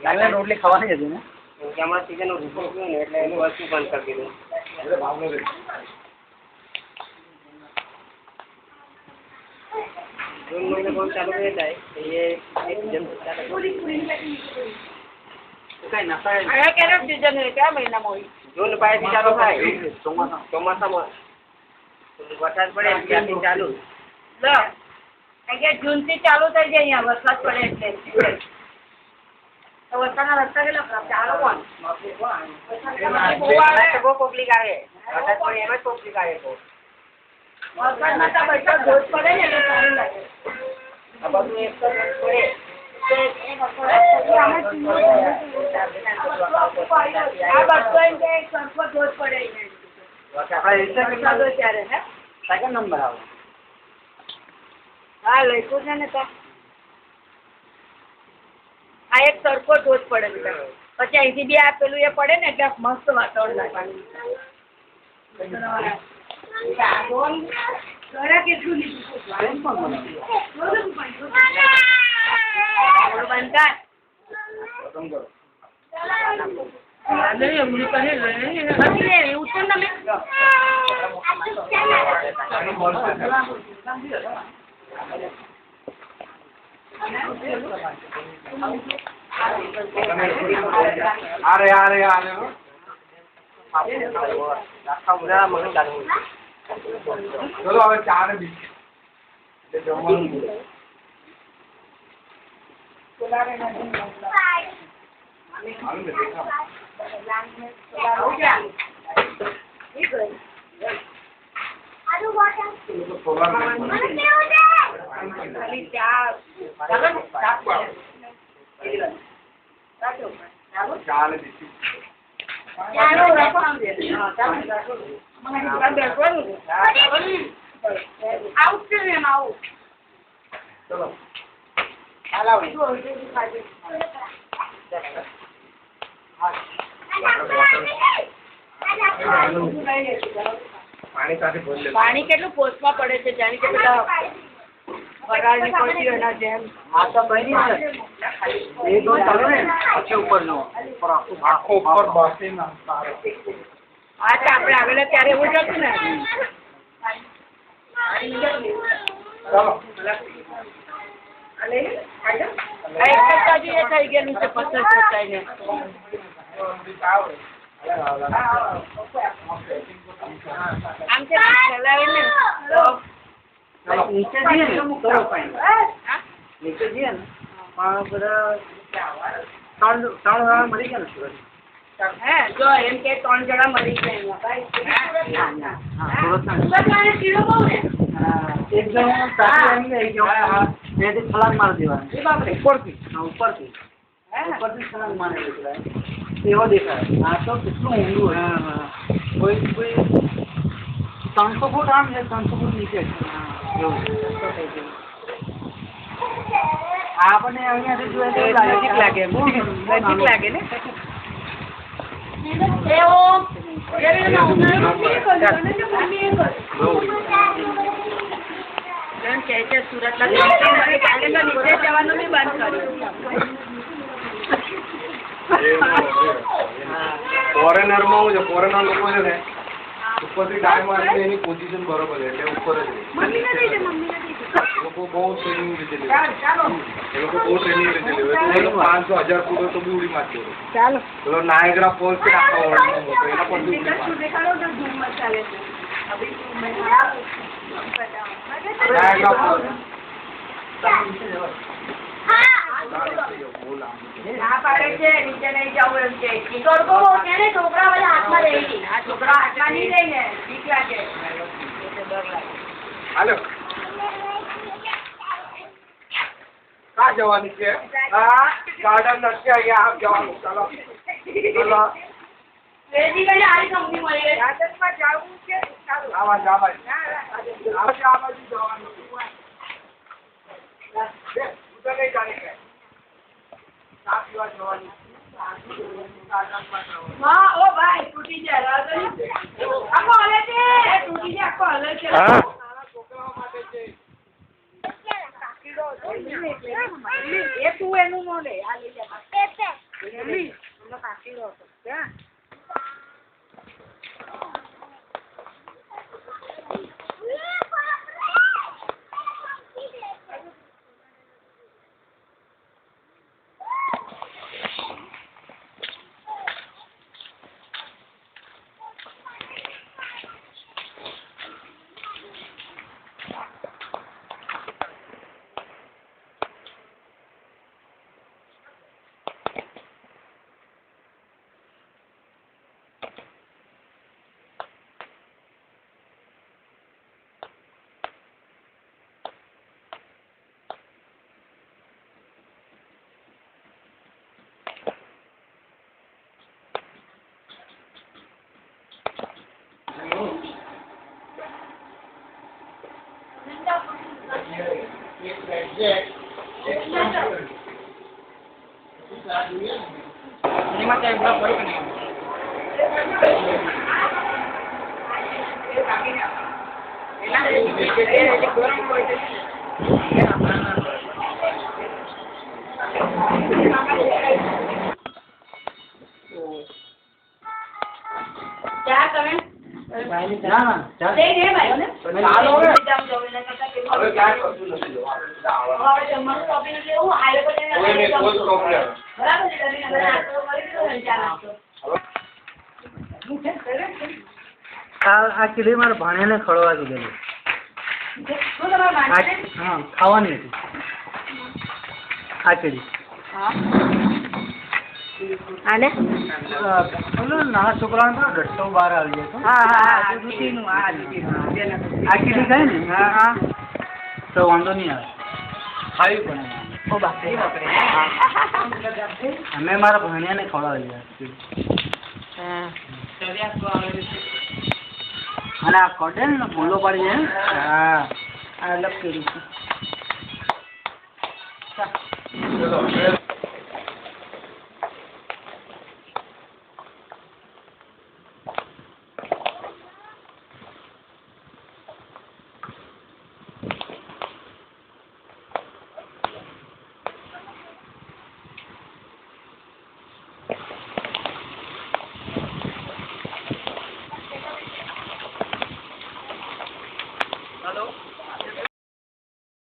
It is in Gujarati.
ચાલુ રોટલી ખાવાની હતી ને હમણાં ચિકન ઓછું પકડ્યું ને એટલે એનું વસ્તુ બંધ કરી દીધું. जून महीने बहुत चालू रहता है तो ये सीजन सीजन है क्या महीना में जून पाए चालू થાય ચોમાસામાં વરસાદ પડે ત્યાંથી ચાલુ जून થી ચાલુ થઈ જાય અહીંયા વરસાદ પડે એટલે તો વરસાદના રસ્તા કેટલા ખરાબ ચાલો કોણ બહુ પબ્લિક આવે વરસાદ પડે એમાં જ પબ્લિક આવે બહુ વરસાદમાં તો બધા ધોધ પડે ને એટલે સારું લાગે આ બધું એક તો પડે આ બધું એમ કે સરખો ધોધ પડે ત્યારે હે સેકન્ડ નંબર આવે હા લખ્યું છે ને તો આ એક સરખો ધોધ પડે બેટા પછી અહીંથી બી આ પેલું એ પડે ને એટલે મસ્ત વાતાવરણ લાગે કેટલું ચલો હવે ચા ને બી જમવાનું ચા ને બી પાણી કેટલું પોસ્ટમાં પડે છે જાણે કે પેલા વરાળ નીકળતી એના જેમ આ તો બની છે એ તો ચાલો ને પછી ઉપરનો આખો ઉપર બાકી ના સારો હા તો આપણે આગળ ત્યારે એવું જ હતું ને એક બાજુ એ થઈ ગયેલું છે 50 ને આમ છે ચલાવે ને નીચે જઈએ ને તો નીચે જઈએ ને પણ બધા 3 જણા મરી ગયા ને સુરત હે જો એમ કે 3 જણા મરી ગયા એક જણ સાચી આવી ગયો ત્યાંથી છલાંગ મારી દેવાની ઉપરથી છલાંગ મારી દીધા એવો દેખાય આ તો કેટલું ઊંડું હોય કોઈ 300 ફૂટ આમ છે 300 ફૂટ નીચે આપણને અહીંયાથી જોઈએ તો નજીક લાગે ને સુરતના નીચે જવાનું બી બંધ કર્યું ફોરેનર માં હું છે ફોરેનર લોકો છે ને ઉપરથી ડાય મારીને એની પોઝિશન બરોબર છે એટલે ઉપર જ લોકો બહુ ટ્રેનિંગ લીધેલી એ લોકો બહુ ટ્રેનિંગ લીધેલી 500,000 ફૂટ તો બી ઉડી મારતી ચાલો પેલો નાયગ્રા ફોલ્સ છે આખા વર્લ્ડમાં મોટો એના પર બી ઉડી નાયગ્રા ફોલ્સ ના પાડે છે નીચે નહીં જવું એમ કે છોકરા બધા હાથમાં રહી ગઈ આ છોકરા હાથમાં નહીં રહી ને બીક લાગે હાલો કા જવાની છે હા ગાર્ડન નથી અહીંયા આપ જવાનું ચાલો ચાલો રેડી ગઈ આરી કંપની મળી ગઈ ગાર્ડનમાં જવું છે ચાલો આવા જા ભાઈ આ બાજુ જવાનું ઉધર નહીં જાણે કે ચા પીવા જવાની હા ઓ ભાઈ તૂટી જાય આખો હલે છે તૂટી જાય આખો હલે છે હા છોકરાઓ માટે છે એ તું એનું નો લે આ લઈ જા એમાં ક્યાંય બ્લોક હોય કે નહીં? ચા તમે ના ના ચાલ. લઈ લે ભાઈ ને ચાલો હવે. હવે ક્યાં કશું નથી જોવાનું. હવે જમવાનું શોપિંગ એટલે હું હાઈવે પર જઈને કોઈને કોઈ પ્રોબ્લેમ. બરાબર છે તમે મને નાસ્તો કરી દીધો ને ચા નાસ્તો આ કીડી મારા ભાણેને ખડવા કીધેલું. શું તમારે માનશે હા ખાવાની હતી આ કીડી. આને પેલું નાના છોકરાઓને તો ડટ્ટો બહાર આવી જાય તો. હા દૂધીનું આ કીડી ખાય ને હા તો વાંધો નહીં આવે ખાવી પડે. ઓ બાપરે અમે મારા ભાણિયાને ખવડાવી ગયા. અને આ કટે ને ભૂલો પડી જાય ને. હા આ અલગ કીડી છે. ચલો